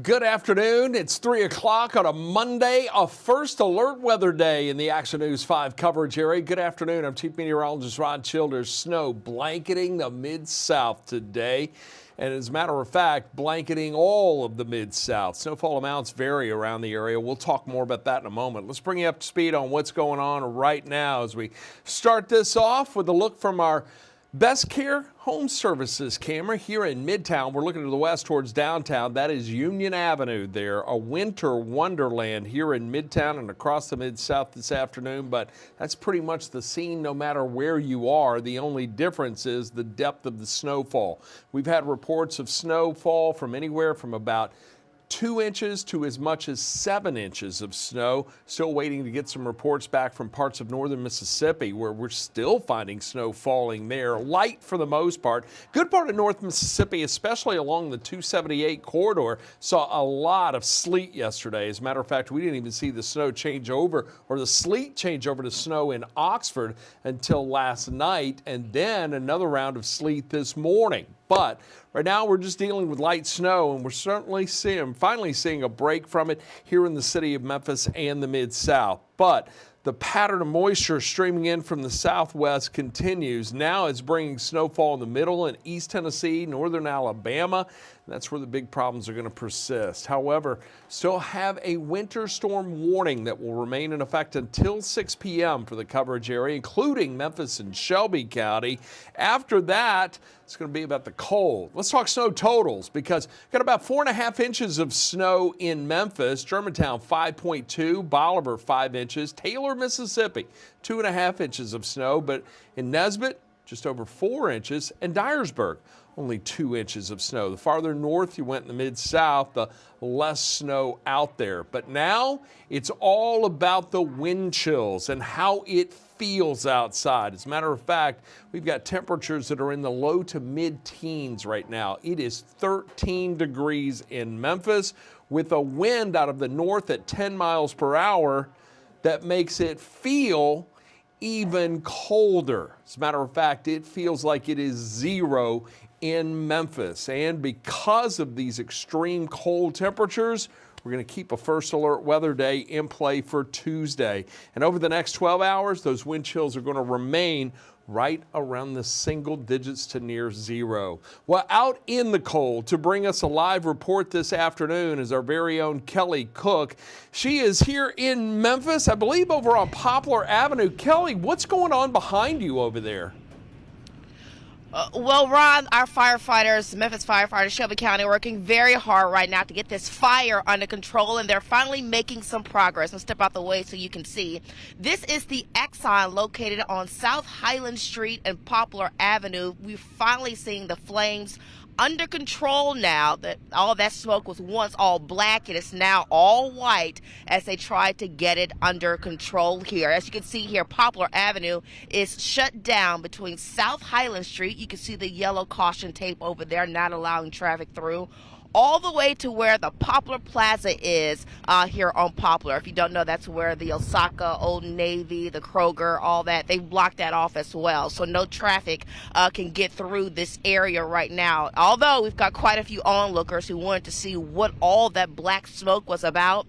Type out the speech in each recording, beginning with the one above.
Good afternoon. It's 3 o'clock on a Monday, a first alert weather day in the Action News 5 coverage area. Good afternoon. I'm Chief Meteorologist Rod Childers. Snow blanketing the Mid-South today. And as a matter of fact, blanketing all of the Mid-South. Snowfall amounts vary around the area. We'll talk more about that in a moment. Let's bring you up to speed on what's going on right now as we start this off with a look from our Best Care Home Services camera here in Midtown. We're looking to the west towards downtown. That is Union Avenue there, a winter wonderland here in Midtown and across the Mid-South this afternoon. But that's pretty much the scene no matter where you are. The only difference is the depth of the snowfall. We've had reports of snowfall from anywhere from about 2 inches to as much as 7 inches of snow. Still waiting to get some reports back from parts of northern Mississippi where we're still finding snow falling there. Light for the most part. Good part of North Mississippi, especially along the 278 corridor, saw a lot of sleet yesterday. As a matter of fact, we didn't even see the snow change over or the sleet change over to snow in Oxford until last night, and then another round of sleet this morning. But right now we're just dealing with light snow, and we're certainly finally seeing a break from it here in the city of Memphis and the Mid-South. But the pattern of moisture streaming in from the southwest continues. Now it's bringing snowfall in the middle and East Tennessee, northern Alabama. That's where the big problems are going to persist. However, still have a winter storm warning that will remain in effect until 6 p.m. for the coverage area, including Memphis and Shelby County. After that, it's going to be about the cold. Let's talk snow totals because got about 4.5 inches of snow in Memphis, Germantown 5.2, Bolivar 5 inches, Taylor, Mississippi 2.5 inches of snow, but in Nesbit just over 4 inches, and Dyersburg only 2 inches of snow. The farther north you went in the Mid-South, the less snow out there. But now it's all about the wind chills and how it feels outside. As a matter of fact, we've got temperatures that are in the low to mid-teens right now. It is 13 degrees in Memphis with a wind out of the north at 10 miles per hour that makes it feel even colder. As a matter of fact, it feels like it is 0 in Memphis. And because of these extreme cold temperatures, we're going to keep a first alert weather day in play for Tuesday. And over the next 12 hours, those wind chills are going to remain right around the single digits to near 0. Well, out in the cold to bring us a live report this afternoon is our very own Kelly Cook. She is here in Memphis, I believe over on Poplar Avenue. Kelly, what's going on behind you over there? Well, Ron, our firefighters, Memphis firefighters, Shelby County, are working very hard right now to get this fire under control, and they're finally making some progress. I'll step out the way so you can see. This is the Exxon located on South Highland Street and Poplar Avenue. We're finally seeing the flames under control now. That all that smoke was once all black, it is now all white as they try to get it under control here. As you can see here, Poplar Avenue is shut down between South Highland Street. You can see the yellow caution tape over there not allowing traffic through, all the way to where the Poplar Plaza is here on Poplar. If you don't know, that's where the Osaka, Old Navy, the Kroger, all that, they blocked that off as well. So no traffic can get through this area right now. Although we've got quite a few onlookers who wanted to see what all that black smoke was about.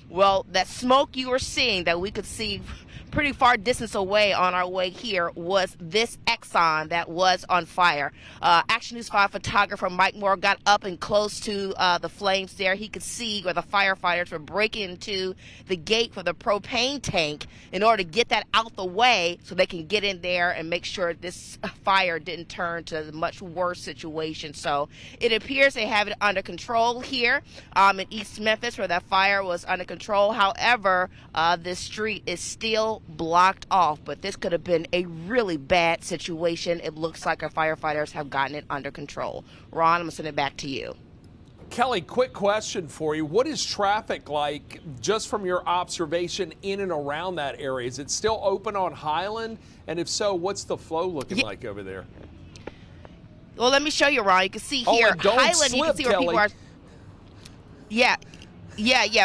Well, that smoke you were seeing that we could see pretty far distance away on our way here was this Exxon that was on fire. Action News 5 photographer Mike Moore got up and close to the flames there. He could see where the firefighters were breaking into the gate for the propane tank in order to get that out the way so they can get in there and make sure this fire didn't turn to a much worse situation. So it appears they have it under control here in East Memphis where that fire was under control. However, this street is still blocked off, but this could have been a really bad situation. It looks like our firefighters have gotten it under control. Ron, I'm going to send it back to you. Kelly, quick question for you. What is traffic like just from your observation in and around that area? Is it still open on Highland? And if so, what's the flow looking like over there? Well, let me show you, Ron. You can see here, Highland, you can see where people are. Yeah.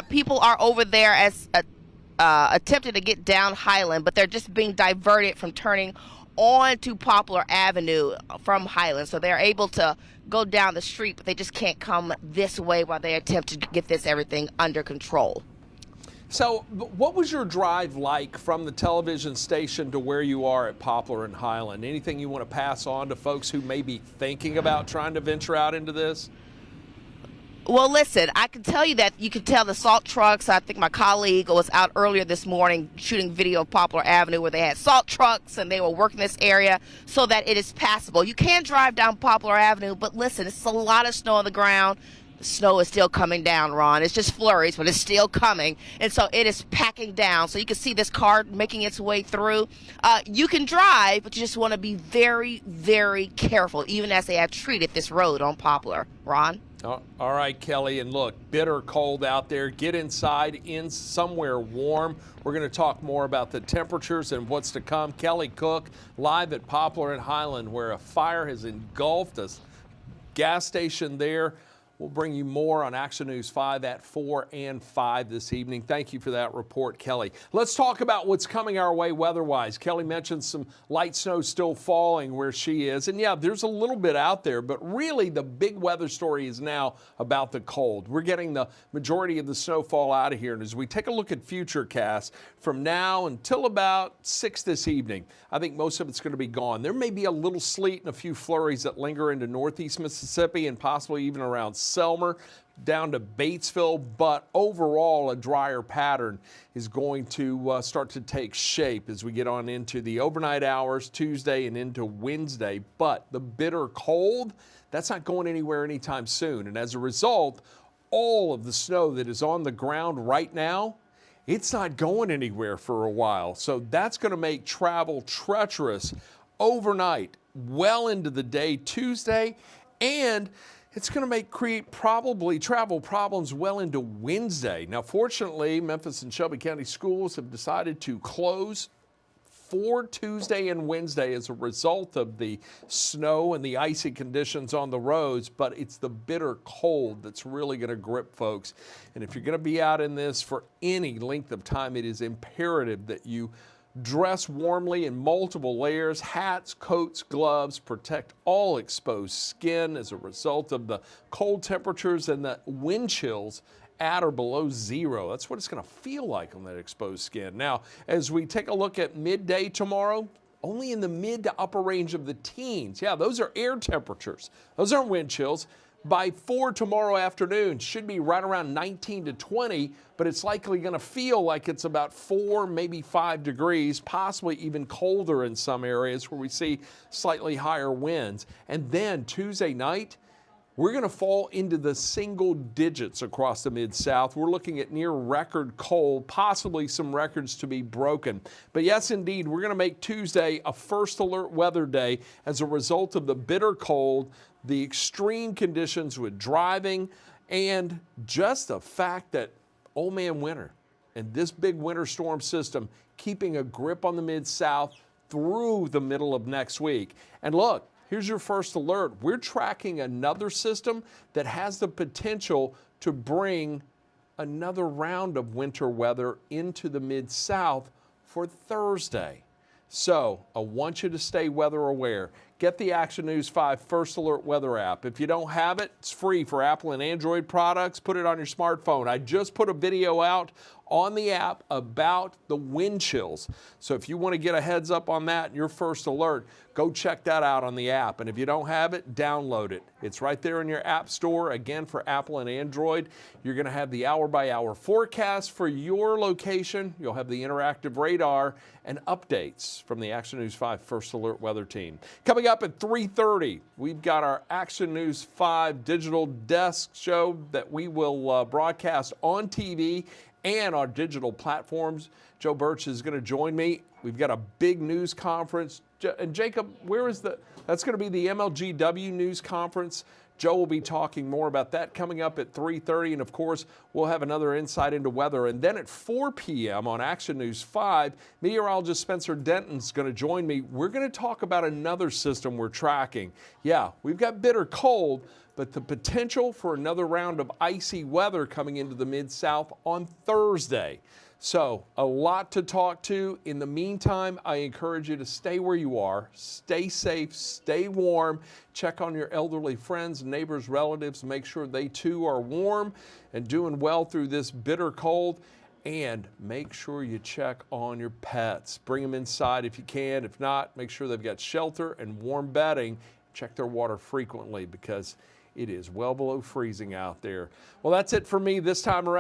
People are over there as attempting to get down Highland, but they're just being diverted from turning onto Poplar Avenue from Highland. So they're able to go down the street, but they just can't come this way while they attempt to get everything under control. So what was your drive like from the television station to where you are at Poplar and Highland? Anything you want to pass on to folks who may be thinking about trying to venture out into this? Well, listen, I can tell you that you can tell the salt trucks. I think my colleague was out earlier this morning shooting video of Poplar Avenue where they had salt trucks and they were working this area so that it is passable. You can drive down Poplar Avenue, but listen, it's a lot of snow on the ground. The snow is still coming down, Ron. It's just flurries, but it's still coming. And so it is packing down. So you can see this car making its way through. You can drive, but you just want to be very, very careful, even as they have treated this road on Poplar. Ron? All right, Kelly, and look, bitter cold out there. Get inside, in somewhere warm. We're going to talk more about the temperatures and what's to come. Kelly Cook, live at Poplar and Highland, where a fire has engulfed a gas station there. We'll bring you more on Action News 5 at 4 and 5 this evening. Thank you for that report, Kelly. Let's talk about what's coming our way weather-wise. Kelly mentioned some light snow still falling where she is. And yeah, there's a little bit out there, but really the big weather story is now about the cold. We're getting the majority of the snowfall out of here. And as we take a look at futurecasts from now until about 6 this evening, I think most of it's going to be gone. There may be a little sleet and a few flurries that linger into northeast Mississippi and possibly even around Selmer down to Batesville, but overall a drier pattern is going to start to take shape as we get on into the overnight hours Tuesday and into Wednesday. But the bitter cold, that's not going anywhere anytime soon. And as a result, all of the snow that is on the ground right now, it's not going anywhere for a while. So that's going to make travel treacherous overnight, well into the day Tuesday, and it's going to create probably travel problems well into Wednesday. Now, fortunately, Memphis and Shelby County schools have decided to close for Tuesday and Wednesday as a result of the snow and the icy conditions on the roads, but it's the bitter cold that's really going to grip folks. And if you're going to be out in this for any length of time, it is imperative that you dress warmly in multiple layers, hats, coats, gloves, protect all exposed skin as a result of the cold temperatures and the wind chills at or below zero. That's what it's going to feel like on that exposed skin. Now, as we take a look at midday tomorrow, only in the mid to upper range of the teens. Yeah, those are air temperatures. Those aren't wind chills. By 4 tomorrow afternoon, should be right around 19 to 20, but it's likely going to feel like it's about 4, maybe 5 degrees, possibly even colder in some areas where we see slightly higher winds. And then Tuesday night, we're going to fall into the single digits across the Mid-South. We're looking at near record cold, possibly some records to be broken. But yes, indeed, we're going to make Tuesday a first alert weather day as a result of the bitter cold, the extreme conditions with driving, and just the fact that old man winter and this big winter storm system keeping a grip on the Mid-South through the middle of next week. And look, here's your first alert. We're tracking another system that has the potential to bring another round of winter weather into the Mid-South for Thursday. So I want you to stay weather aware. Get the Action News 5 First Alert Weather app. If you don't have it, it's free for Apple and Android products. Put it on your smartphone. I just put a video out on the app about the wind chills. So if you want to get a heads up on that, your first alert, go check that out on the app. And if you don't have it, download it. It's right there in your app store. Again, for Apple and Android, you're going to have the hour-by-hour forecast for your location. You'll have the interactive radar and updates from the Action News 5 First Alert Weather team. Coming up at 3:30, we've got our Action News 5 digital desk show that we will broadcast on TV and our digital platforms. Joe Birch is going to join me. We've got a big news conference. And Jacob, that's going to be the MLGW news conference. Joe will be talking more about that coming up at 3:30. And of course, we'll have another insight into weather. And then at 4 p.m. on Action News 5, meteorologist Spencer Denton's going to join me. We're going to talk about another system we're tracking. Yeah, we've got bitter cold, but but the potential for another round of icy weather coming into the Mid-South on Thursday. So a lot to talk to. In the meantime, I encourage you to stay where you are, stay safe, stay warm, check on your elderly friends, neighbors, relatives, make sure they too are warm and doing well through this bitter cold. And make sure you check on your pets. Bring them inside if you can. If not, make sure they've got shelter and warm bedding. Check their water frequently because it is well below freezing out there. Well, that's it for me this time around.